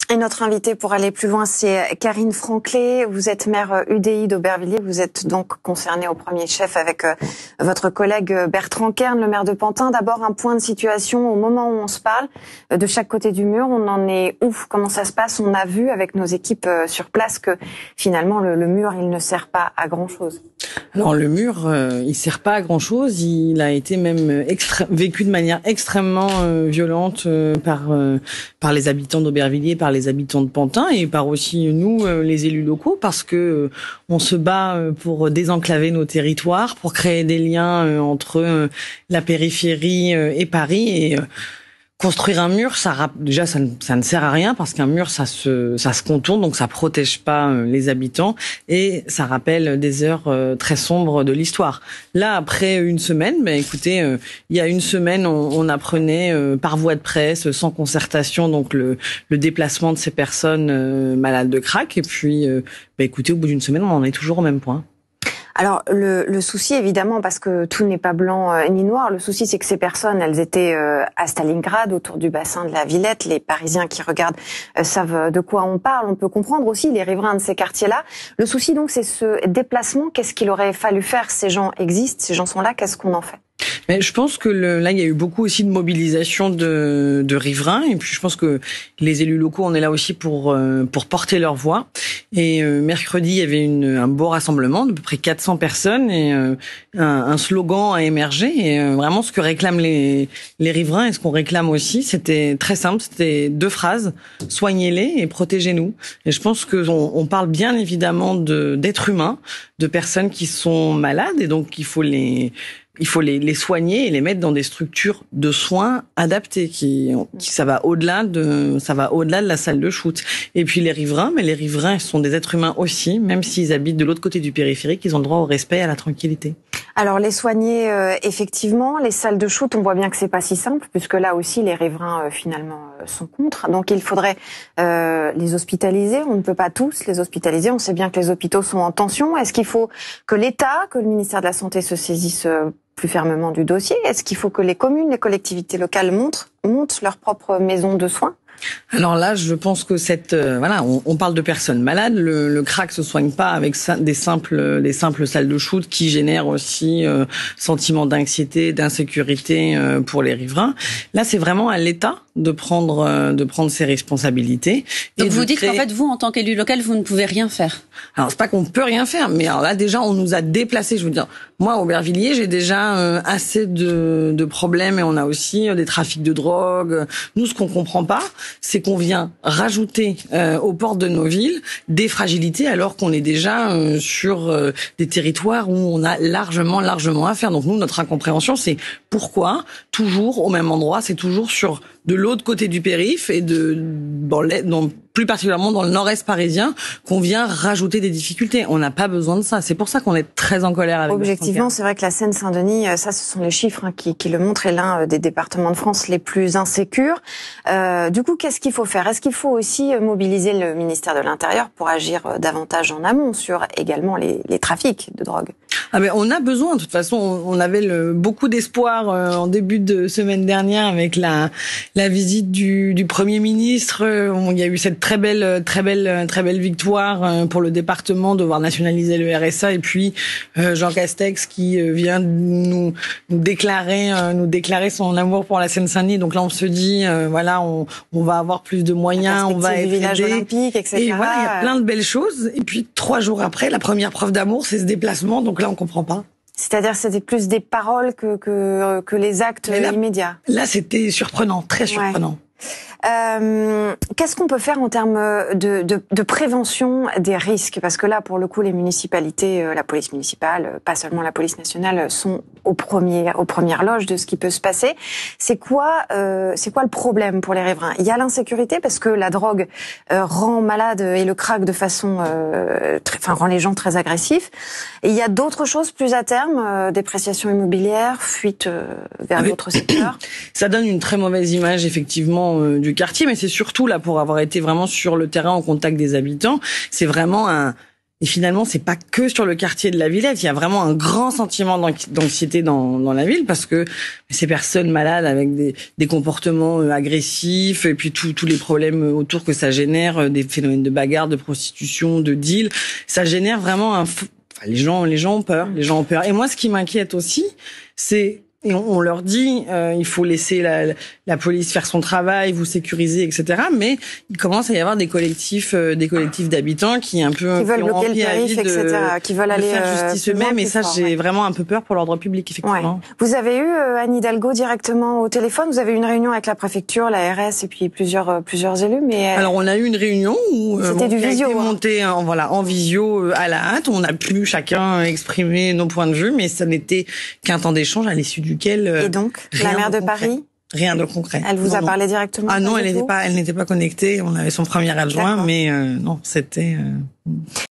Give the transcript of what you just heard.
Et notre invitée pour aller plus loin, c'est Karine Franclet. Vous êtes maire UDI d'Aubervilliers. Vous êtes donc concernée au premier chef avec votre collègue Bertrand Kern, le maire de Pantin. D'abord, un point de situation au moment où on se parle. De chaque côté du mur, on en est où? Comment ça se passe? On a vu avec nos équipes sur place que finalement le mur, il ne sert pas à grand-chose. Alors le mur, il sert pas à grand-chose. Il a été même vécu de manière extrêmement violente par les habitants d'Aubervilliers, par les habitants de Pantin et par aussi nous, les élus locaux, parce que on se bat pour désenclaver nos territoires, pour créer des liens entre la périphérie et Paris. Et construire un mur, déjà ça ne sert à rien parce qu'un mur ça se contourne, donc ça protège pas les habitants et ça rappelle des heures très sombres de l'histoire. Là, après une semaine, écoutez, il y a une semaine, on apprenait par voie de presse, sans concertation, donc le déplacement de ces personnes malades de crack. Et puis, écoutez, au bout d'une semaine, on en est toujours au même point. Alors le souci, évidemment, parce que tout n'est pas blanc ni noir, le souci c'est que ces personnes, elles étaient à Stalingrad, autour du bassin de la Villette. Les Parisiens qui regardent savent de quoi on parle. On peut comprendre aussi les riverains de ces quartiers-là. Le souci donc, c'est ce déplacement. Qu'est-ce qu'il aurait fallu faire? Ces gens existent, ces gens sont là, qu'est-ce qu'on en fait? Mais je pense que là, il y a eu beaucoup aussi de mobilisation de riverains. Et puis, je pense que les élus locaux, on est là aussi pour porter leur voix. Et mercredi, il y avait un beau rassemblement d'à peu près 400 personnes et un slogan a émergé. Et vraiment, ce que réclament les riverains et ce qu'on réclame aussi, c'était très simple. C'était 2 phrases: soignez-les et protégez-nous. Et je pense que on parle bien évidemment d'êtres humains, de personnes qui sont malades, et donc il faut les soigner et les mettre dans des structures de soins adaptées ça va au-delà de la salle de shoot. Et puis les riverains, ils sont des êtres humains aussi, même s'ils habitent de l'autre côté du périphérique, ils ont le droit au respect et à la tranquillité. Alors les soigner, effectivement, les salles de shoot, on voit bien que c'est pas si simple, puisque là aussi les riverains finalement sont contre. Donc il faudrait les hospitaliser. On ne peut pas tous les hospitaliser. On sait bien que les hôpitaux sont en tension. Est-ce qu'il faut que l'État, que le ministère de la Santé se saisisse plus fermement du dossier? Est-ce qu'il faut que les communes, les collectivités locales montent leur propre maison de soins? Alors là, je pense que on parle de personnes malades. Le crack se soigne pas avec des simples salles de shoot qui génèrent aussi sentiment d'anxiété, d'insécurité pour les riverains. Là, c'est vraiment à l'État de prendre ses responsabilités. Donc vous dites qu'en fait, vous, en tant qu'élu local, vous ne pouvez rien faire. Alors c'est pas qu'on peut rien faire, mais alors là déjà on nous a déplacés. Je veux dire, moi à Aubervilliers, j'ai déjà assez de problèmes et on a aussi des trafics de drogue. Nous, ce qu'on comprend pas, c'est qu'on vient rajouter aux portes de nos villes des fragilités alors qu'on est déjà sur des territoires où on a largement à faire. Donc nous, notre incompréhension, c'est pourquoi toujours au même endroit, c'est toujours sur de l'autre côté du périph' et plus particulièrement dans le nord-est parisien, qu'on vient rajouter des difficultés. On n'a pas besoin de ça. C'est pour ça qu'on est très en colère avec Objectivement, c'est vrai que la Seine-Saint-Denis, ça, ce sont les chiffres qui le montrent, est l'un des départements de France les plus insécures. Du coup, qu'est-ce qu'il faut faire? Est-ce qu'il faut aussi mobiliser le ministère de l'Intérieur pour agir davantage en amont sur également les trafics de drogue? On a besoin. De toute façon, on avait beaucoup d'espoir en début de semaine dernière avec la visite du Premier ministre. Il y a eu cette très belle victoire pour le département de voir nationaliser le RSA, et puis Jean Castex qui vient nous déclarer son amour pour la Seine-Saint-Denis. Donc là, on se dit on va avoir plus de moyens, on va être village olympique, etc. Et voilà, il y a plein de belles choses. Et puis 3 jours après, la première preuve d'amour, c'est ce déplacement. Donc là, on comprend pas. C'est-à-dire, c'était plus des paroles que les actes immédiats. Là, c'était surprenant, très surprenant. Ouais. Qu'est-ce qu'on peut faire en termes de prévention des risques? Parce que là, pour le coup, les municipalités, la police municipale, pas seulement la police nationale, sont aux premières loges de ce qui peut se passer. C'est quoi le problème pour les riverains? Il y a l'insécurité parce que la drogue rend malade et le crack de façon, rend les gens très agressifs. Et il y a d'autres choses plus à terme, dépréciation immobilière, fuite vers d'autres secteurs. Ça donne une très mauvaise image, effectivement, du quartier, mais c'est surtout là, pour avoir été vraiment sur le terrain en contact des habitants, c'est vraiment Et finalement, c'est pas que sur le quartier de la Villette. Il y a vraiment un grand sentiment d'anxiété dans la ville parce que ces personnes malades avec des comportements agressifs et puis tous les problèmes autour que ça génère, des phénomènes de bagarre, de prostitution, de deal, ça génère vraiment les gens ont peur. Les gens ont peur. Et moi, ce qui m'inquiète aussi, c'est et on leur dit, il faut laisser la police faire son travail, vous sécuriser, etc. Mais il commence à y avoir des collectifs d'habitants qui veulent bloquer le périph', etc. Qui veulent aller faire justice eux-mêmes. Et ça, j'ai vraiment un peu peur pour l'ordre public, effectivement. Ouais. Vous avez eu Anne Hidalgo directement au téléphone. Vous avez eu une réunion avec la préfecture, la RS et puis plusieurs élus. Mais alors on a eu une réunion où c'était du visio, monté en visio à la hâte. On a pu chacun exprimer nos points de vue, mais ça n'était qu'un temps d'échange à l'issue duquel et donc la maire de Paris, rien de concret. Elle vous a parlé directement? Ah non, elle n'était pas connectée. On avait son premier adjoint, mais non, c'était